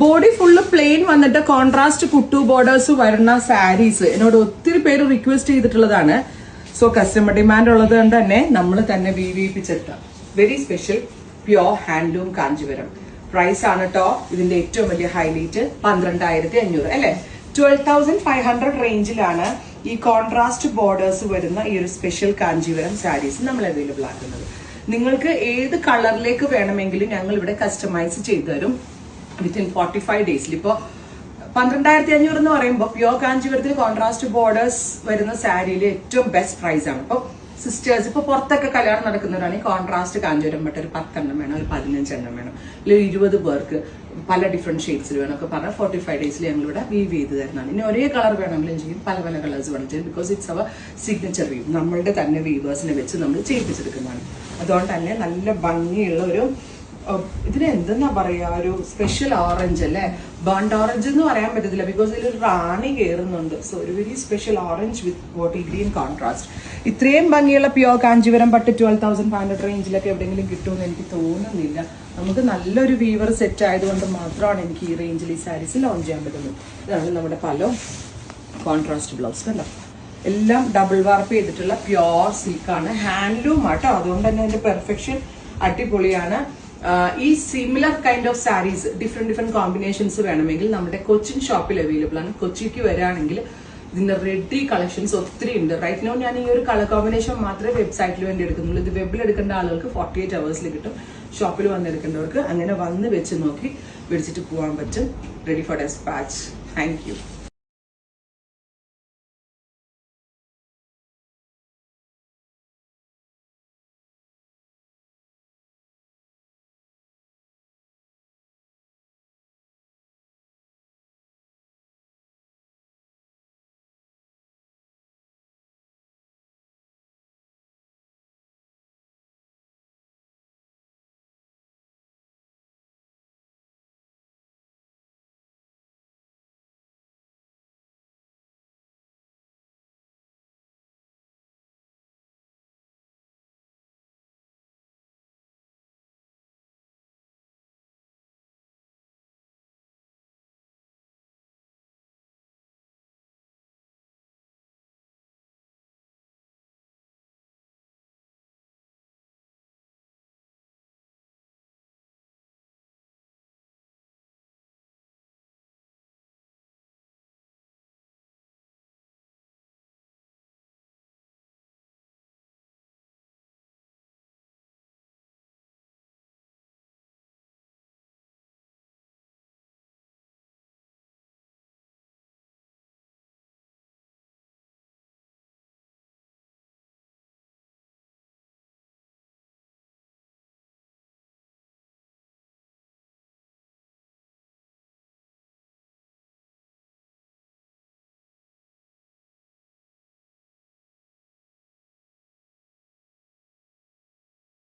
Body full plain വന്നിട്ട് contrast Kuttu borders വരുന്ന സാരീസ് എന്നോട് ഒത്തിരി പേര് റിക്വസ്റ്റ് ചെയ്തിട്ടുള്ളതാണ്. സോ കസ്റ്റമർ ഡിമാൻഡ് ഉള്ളത് കൊണ്ട് തന്നെ നമ്മൾ തന്നെ വീവിപ്പിച്ചെടുത്താം. Very special pure handloom Kanchipuram price ആണ് കേട്ടോ. ഇതിന്റെ ഏറ്റവും വലിയ ഹൈലൈറ്റ് 12,500 അല്ലെ, 12,500 റേഞ്ചിലാണ് ഈ കോൺട്രാസ്റ്റ് ബോർഡേഴ്സ് വരുന്ന ഈ ഒരു സ്പെഷ്യൽ കാഞ്ചീപുരം സാരീസ് നമ്മൾ അവൈലബിൾ ആക്കുന്നത്. നിങ്ങൾക്ക് ഏത് കളറിലേക്ക് വേണമെങ്കിലും ഞങ്ങൾ ഇവിടെ കസ്റ്റമൈസ് ചെയ്തു തരും വിത്തിൻ 45 ഡേയ്സിൽ. ഇപ്പൊ 12,500 എന്ന് പറയുമ്പോൾ പ്യോർ കാഞ്ചീപുരത്തിൽ കോൺട്രാസ്റ്റ് ബോർഡേഴ്സ് വരുന്ന സാരിയിലെ ഏറ്റവും ബെസ്റ്റ് പ്രൈസ് ആണ്. ഇപ്പൊ സിസ്റ്റേഴ്സ് ഇപ്പൊ പുറത്തൊക്കെ കല്യാണം നടക്കുന്നവരാണെങ്കിൽ കോൺട്രാസ്റ്റ് കാഞ്ചീപുരം പറ്റ ഒരു 10 എണ്ണം വേണം, ഒരു 15 എണ്ണം വേണം, അല്ലെങ്കിൽ 20 പേർക്ക് പല ഡിഫറെന്റ് ഷെയ്ഡ്സിൽ വേണം ഒക്കെ പറഞ്ഞാൽ 45 ഡേയ്സിൽ ഞങ്ങൾ ഇവിടെ വീവ് ചെയ്ത് തരുന്നതാണ്. ഇനി ഒരേ കളർ വേണമെങ്കിലും ചെയ്യും, പല പല കളേഴ്സ് വേണം ചെയ്യും. Because it's our signature weave, നമ്മളുടെ തന്നെ വീവേഴ്സിനെ വെച്ച് നമ്മൾ ചെയ്യിപ്പിച്ചെടുക്കുന്നതാണ്. അതുകൊണ്ട് തന്നെ നല്ല ഭംഗിയുള്ള ഒരു ഇതിന് എന്തെന്നാ പറയാ, ഒരു സ്പെഷ്യൽ ഓറഞ്ച് അല്ലെ, ബേൺഡ് ഓറഞ്ച് എന്ന് പറയാൻ പറ്റത്തില്ല ബിക്കോസ് ഇതിൽ റാണി കയറുന്നുണ്ട്. സോ ഒരു വെരി സ്പെഷ്യൽ ഓറഞ്ച് വിത്ത് ബോട്ടിൽ ഗ്രീൻ കോൺട്രാസ്റ്റ്. ഇത്രയും ഭംഗിയുള്ള പ്യോർ കാഞ്ചീപുരം പട്ട് 12,500 റേഞ്ചിലൊക്കെ എവിടെയെങ്കിലും കിട്ടുമെന്ന് എനിക്ക് തോന്നുന്നില്ല. നമുക്ക് നല്ലൊരു വീവർ സെറ്റ് ആയതുകൊണ്ട് മാത്രമാണ് എനിക്ക് ഈ റേഞ്ചിൽ ഈ സാരീസ് ലോഞ്ച് ചെയ്യാൻ പറ്റുന്നത്. ഇതാണ് നമ്മുടെ പല കോൺട്രാസ്റ്റ് ബ്ലൗസ് കണ്ടോ, എല്ലാം ഡബിൾ വാർപ്പ് ചെയ്തിട്ടുള്ള പ്യോർ സിൽക്കാണ്, ഹാൻഡ്ലൂം ആട്ടോ. അതുകൊണ്ട് തന്നെ അതിന്റെ പെർഫെക്ഷൻ അടിപൊളിയാണ്. ഈ similar kind of saris different combinations വേണമെങ്കിൽ നമ്മുടെ കൊച്ചിൻ ഷോപ്പിൽ അവൈലബിൾ ആണ്. കൊച്ചിക്ക് വരികയാണെങ്കിൽ ഇതിന്റെ റെഡി കളക്ഷൻസ് ഒത്തിരി ഉണ്ട്. റൈറ്റ് നോ ഞാൻ ഈ ഒരു കളർ കോമ്പിനേഷൻ മാത്രമേ വെബ്സൈറ്റിൽ വേണ്ടി എടുക്കുന്നുള്ളൂ. ഇത് വെബിൽ എടുക്കേണ്ട ആളുകൾക്ക് 48 hours കിട്ടും. ഷോപ്പിൽ വന്നെടുക്കേണ്ടവർക്ക് അങ്ങനെ വന്ന് വെച്ച് നോക്കി പിടിച്ചിട്ട് പോകാൻ പറ്റും. Ready for despatch. Thank U.